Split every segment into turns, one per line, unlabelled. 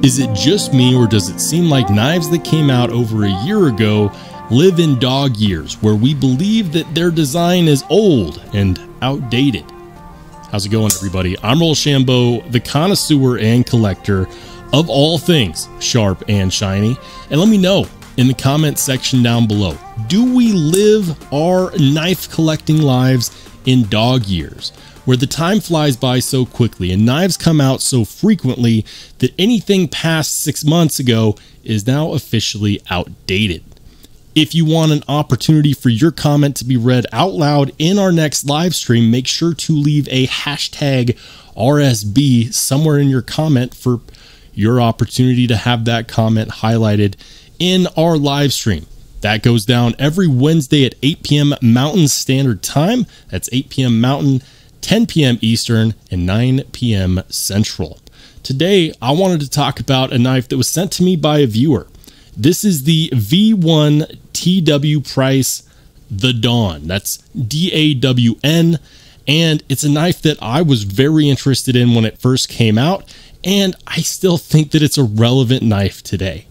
Is it just me, or does it seem like knives that came out over a year ago live in dog years, where we believe that their design is old and outdated? How's it going, everybody? I'm Rollshambo, the connoisseur and collector of all things sharp and shiny. And let me know in the comment section down below, do we live our knife collecting lives in dog years, where the time flies by so quickly and knives come out so frequently that anything past 6 months ago is now officially outdated? If you want an opportunity for your comment to be read out loud in our next live stream, make sure to leave a hashtag RSB somewhere in your comment for your opportunity to have that comment highlighted in our live stream. That goes down every Wednesday at 8 p.m. Mountain Standard Time. That's 8 p.m. Mountain, 10 p.m. Eastern, and 9 p.m. Central. Today, I wanted to talk about a knife that was sent to me by a viewer. This is the V1 TW Price The Dawn. That's D-A-W-N. And it's a knife that I was very interested in when it first came out, and I still think that it's a relevant knife today.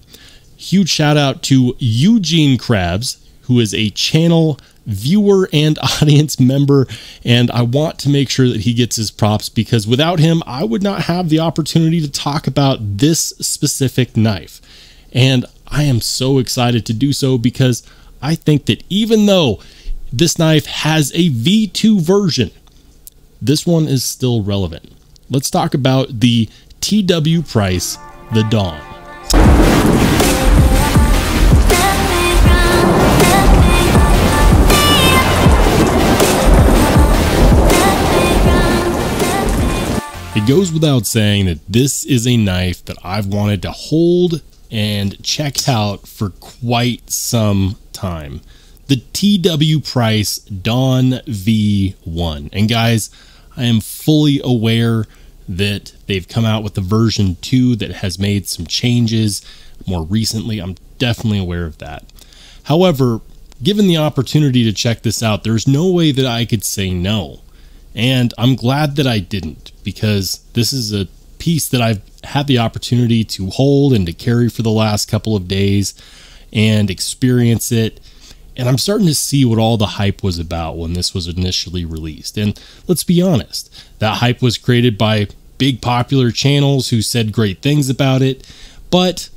Huge shout out to Eugene Krabs, who is a channel viewer and audience member, and I want to make sure that he gets his props, because without him, I would not have the opportunity to talk about this specific knife. And I am so excited to do so, because I think that even though this knife has a V2 version, this one is still relevant. Let's talk about the TW Price The Dawn. It goes without saying that this is a knife that I've wanted to hold and check out for quite some time. The TW Price Dawn V1. And guys, I am fully aware that they've come out with the version 2 that has made some changes more recently. I'm definitely aware of that. However, given the opportunity to check this out, there's no way that I could say no. And I'm glad that I didn't, because this is a piece that I've had the opportunity to hold and to carry for the last couple of days and experience it. And I'm starting to see what all the hype was about when this was initially released. And let's be honest, that hype was created by big popular channels who said great things about it, but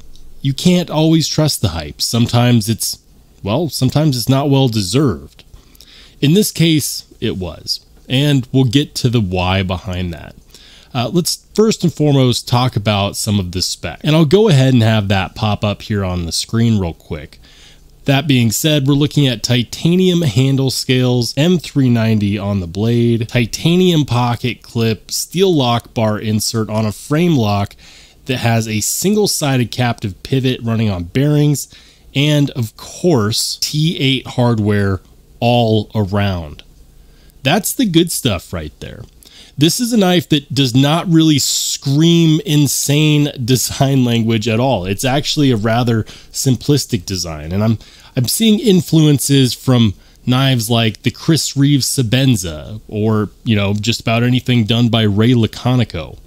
you can't always trust the hype. Sometimes it's, well, sometimes it's not well deserved. In this case, it was. And we'll get to the why behind that. Let's first and foremost talk about some of the spec. And I'll go ahead and have that pop up here on the screen real quick. That being said, we're looking at titanium handle scales, M390 on the blade, titanium pocket clip, steel lock bar insert on a frame lock that has a single-sided captive pivot running on bearings, and of course, T8 hardware all around. That's the good stuff right there. This is a knife that does not really scream insane design language at all. It's actually a rather simplistic design, and I'm seeing influences from knives like the Chris Reeves Sabenza, or just about anything done by Ray Laconico.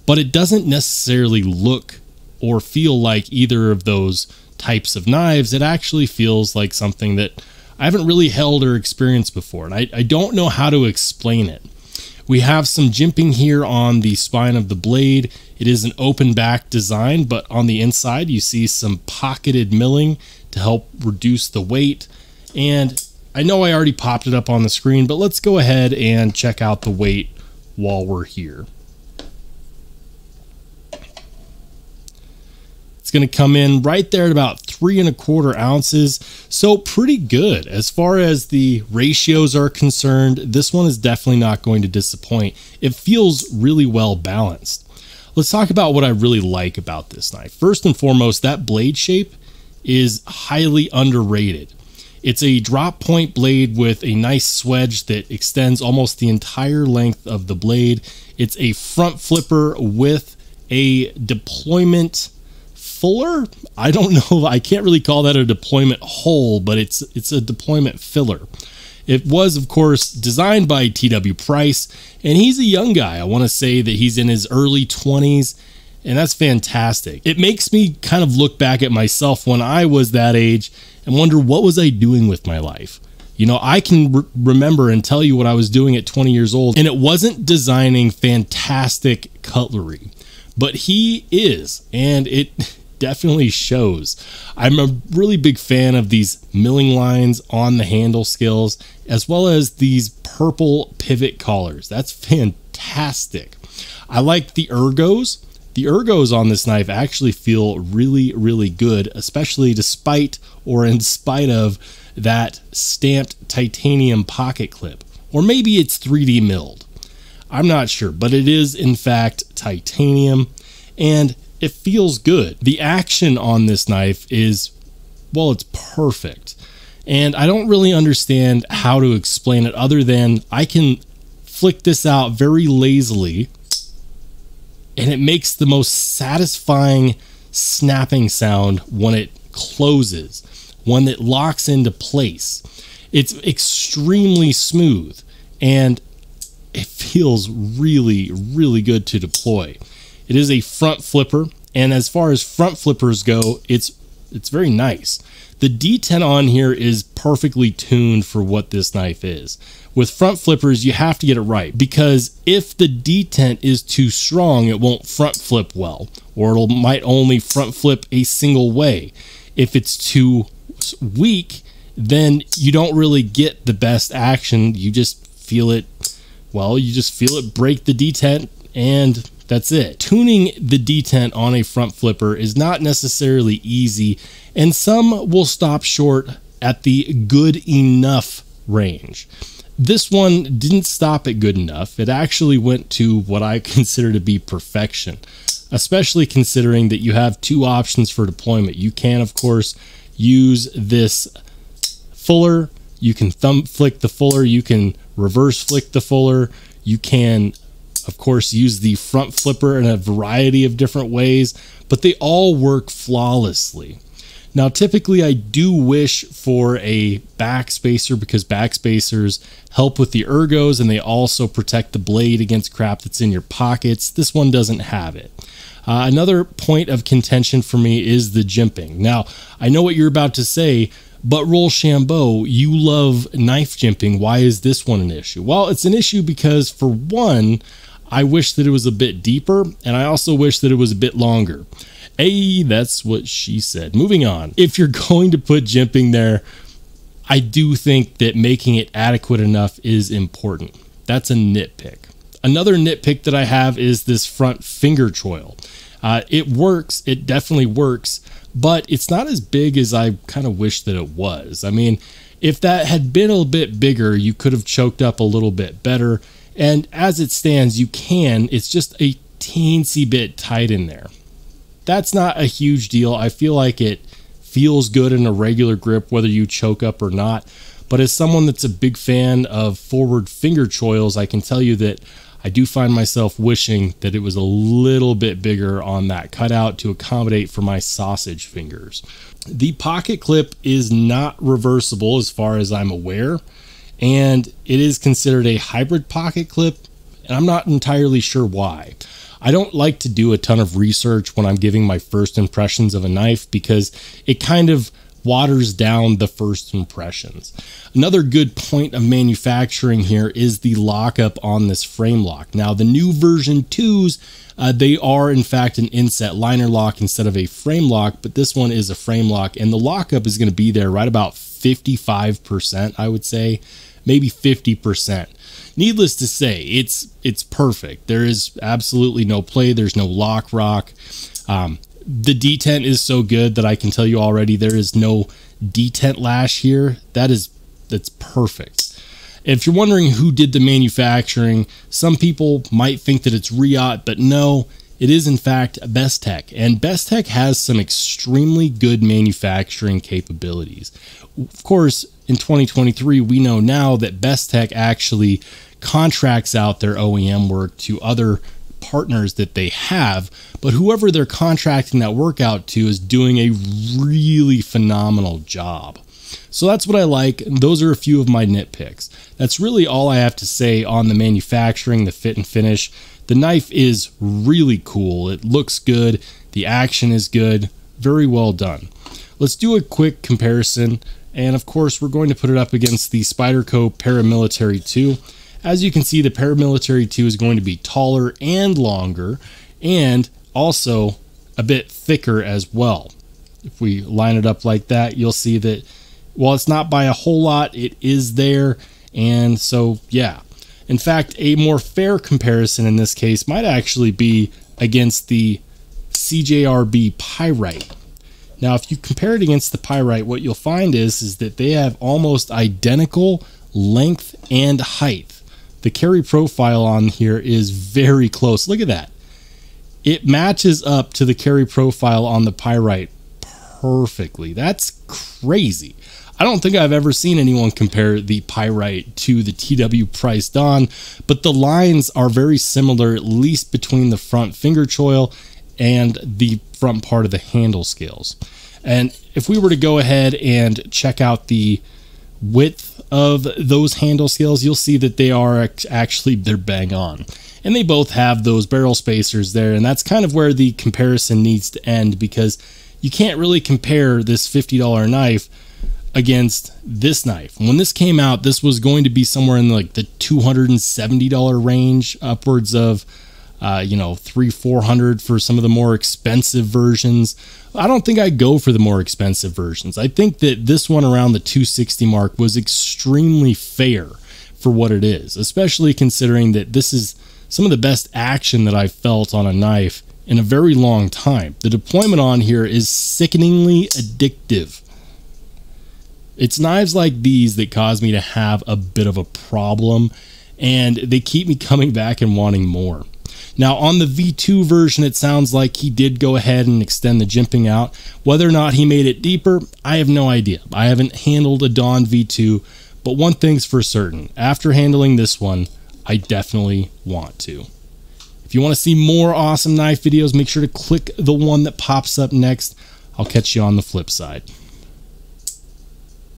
But it doesn't necessarily look or feel like either of those types of knives. It actually feels like something that I haven't really held or experienced before, and I don't know how to explain it. We have some jimping here on the spine of the blade. It is an open back design, but on the inside you see some pocketed milling to help reduce the weight. And I know I already popped it up on the screen, but let's go ahead and check out the weight while we're here. It's going to come in right there at about 3¼ ounces, so pretty good. As far as the ratios are concerned, this one is definitely not going to disappoint. It feels really well balanced. Let's talk about what I really like about this knife. First and foremost, that blade shape is highly underrated. It's a drop point blade with a nice swedge that extends almost the entire length of the blade. It's a front flipper with a deployment fuller. I don't know, I can't really call that a deployment hole, but it's a deployment filler. It was, of course, designed by TW Price, and he's a young guy. I want to say that he's in his early 20s. And that's fantastic. It makes me kind of look back at myself when I was that age and wonder, what was I doing with my life? You know, I can remember and tell you what I was doing at 20 years old, and it wasn't designing fantastic cutlery, but he is, and it definitely shows. I'm a really big fan of these milling lines on the handle skills, as well as these purple pivot collars. That's fantastic. I like the ergos. The ergos on this knife actually feel really, really good, especially despite or in spite of that stamped titanium pocket clip. Or maybe it's 3D milled. I'm not sure, but it is in fact titanium, and it feels good. The action on this knife is, well, it's perfect. And I don't really understand how to explain it other than I can flick this out very lazily, and it makes the most satisfying snapping sound when it closes, when it locks into place. It's extremely smooth, and it feels really, really good to deploy. It is a front flipper, and as far as front flippers go, it's very nice. The detent on here is perfectly tuned for what this knife is. With front flippers, you have to get it right, because if the detent is too strong, it won't front flip well, or it might only front flip a single way. If it's too weak, then you don't really get the best action. You just feel it, well, you just feel it break the detent, and that's it. Tuning the detent on a front flipper is not necessarily easy, and some will stop short at the good enough range. This one didn't stop at good enough. It actually went to what I consider to be perfection, especially considering that you have two options for deployment. You can, of course, use this fuller. You can thumb flick the fuller. You can reverse flick the fuller. You can, of course, use the front flipper in a variety of different ways, but they all work flawlessly. Now, typically I do wish for a back spacer, because back spacers help with the ergos and they also protect the blade against crap that's in your pockets. This one doesn't have it. Another point of contention for me is the jimping. Now, I know what you're about to say, but Rollshambo, you love knife jimping. Why is this one an issue? Well, it's an issue because, for one, I wish that it was a bit deeper, and I also wish that it was a bit longer. Hey, that's what she said. Moving on. If you're going to put jimping there, I do think that making it adequate enough is important. That's a nitpick. Another nitpick that I have is this front finger choil. It works. It definitely works, but it's not as big as I kind of wish that it was. I mean, if that had been a bit bigger, you could have choked up a little bit better. And as it stands, you can. It's just a teensy bit tight in there. That's not a huge deal. I feel like it feels good in a regular grip, whether you choke up or not. But as someone that's a big fan of forward finger choils, I can tell you that I do find myself wishing that it was a little bit bigger on that cutout to accommodate for my sausage fingers. The pocket clip is not reversible as far as I'm aware, and it is considered a hybrid pocket clip, and I'm not entirely sure why. I don't like to do a ton of research when I'm giving my first impressions of a knife, because it kind of waters down the first impressions. Another good point of manufacturing here is the lockup on this frame lock. Now, the new version 2s, they are in fact an inset liner lock instead of a frame lock, but this one is a frame lock, and the lockup is going to be there right about 55%, I would say, maybe 50%. Needless to say, it's perfect. There is absolutely no play. There's no lock rock. The detent is so good that I can tell you already there is no detent lash here. That's perfect. If you're wondering who did the manufacturing, some people might think that it's Riot, but no, it is in fact Bestech. And Bestech has some extremely good manufacturing capabilities. Of course, in 2023, we know now that Bestech actually contracts out their OEM work to other partners that they have, but whoever they're contracting that work out to is doing a really phenomenal job. So that's what I like. Those are a few of my nitpicks. That's really all I have to say on the manufacturing, the fit and finish. The knife is really cool. It looks good. The action is good. Very well done. Let's do a quick comparison. And of course, we're going to put it up against the Spyderco Paramilitary 2. As you can see, the Paramilitary 2 is going to be taller and longer, and also a bit thicker as well. If we line it up like that, you'll see that while it's not by a whole lot, it is there. And so, yeah. In fact, a more fair comparison in this case might actually be against the CJRB Pyrite. Now, if you compare it against the Pyrite, what you'll find is that they have almost identical length and height. The carry profile on here is very close. Look at that. It matches up to the carry profile on the Pyrite perfectly. That's crazy. I don't think I've ever seen anyone compare the Pyrite to the TW priced on, but the lines are very similar, at least between the front finger choil and the front part of the handle scales. And if we were to go ahead and check out the width of those handle scales, you'll see that they are actually, they're bang on. And they both have those barrel spacers there, and that's kind of where the comparison needs to end, because you can't really compare this $50 knife against this knife. When this came out, this was going to be somewhere in like the $270 range, upwards of you know, $300-400 for some of the more expensive versions. I don't think I'd go for the more expensive versions. I think that this one around the $260 mark was extremely fair for what it is, especially considering that this is some of the best action that I've felt on a knife in a very long time. The deployment on here is sickeningly addictive. It's knives like these that cause me to have a bit of a problem, and they keep me coming back and wanting more. Now, on the V2 version, it sounds like he did go ahead and extend the jimping out. Whether or not he made it deeper, I have no idea. I haven't handled a Dawn V2, but one thing's for certain. After handling this one, I definitely want to. If you want to see more awesome knife videos, make sure to click the one that pops up next. I'll catch you on the flip side.